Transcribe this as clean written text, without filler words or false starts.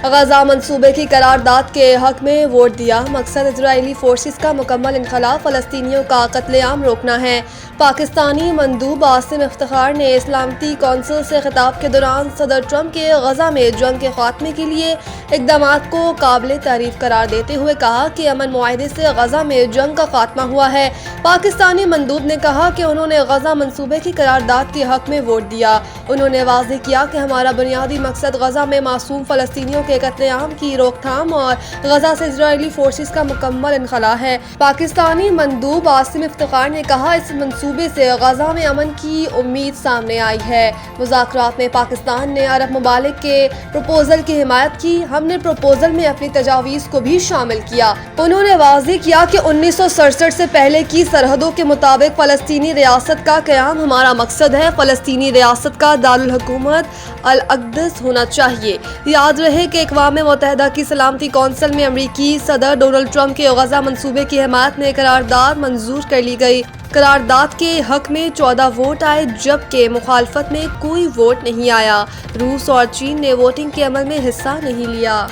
غزہ منصوبے کی قرارداد کے حق میں ووٹ دیا، مقصد اسرائیلی فورسز کا مکمل انخلا، فلسطینیوں کا قتل عام روکنا ہے۔ پاکستانی مندوب عاصم افتخار نے سلامتی کونسل سے خطاب کے دوران صدر ٹرمپ کے غزہ میں جنگ کے خاتمے کے لیے اقدامات کو قابل تعریف قرار دیتے ہوئے کہا کہ امن معاہدے سے غزہ میں جنگ کا خاتمہ ہوا ہے۔ پاکستانی مندوب نے کہا کہ انہوں نے غزہ منصوبے کی قرارداد کے حق میں ووٹ دیا۔ انہوں نے واضح کیا کہ ہمارا بنیادی مقصد غزہ میں معصوم فلسطینیوں کے قتل عام کی روک تھام اور غزہ سے اسرائیلی فورسز کا مکمل انخلا ہے۔ پاکستانی مندوب عاصم افتخار نے کہا اس منصوبے سے غزہ میں امن کی امید سامنے آئی ہے۔ مذاکرات میں پاکستان نے عرب ممالک کے پروپوزل کی حمایت کی۔ ہم نے پروپوزل میں اپنی تجاویز کو بھی شامل کیا۔ انہوں نے واضح کیا کہ 1967 سے پہلے کی سرحدوں کے مطابق فلسطینی ریاست کا قیام ہمارا مقصد ہے۔ فلسطینی ریاست کا دارالحکومت القدس ہونا چاہیے۔ یاد رہے کہ اقوام متحدہ کی سلامتی کونسل میں امریکی صدر ڈونلڈ ٹرمپ کے غزہ منصوبے کی حمایت میں قرارداد منظور کر لی گئی۔ قرارداد کے حق میں 14 ووٹ آئے جبکہ مخالفت میں کوئی ووٹ نہیں آیا۔ روس اور چین نے ووٹنگ کے عمل میں حصہ نہیں لیا۔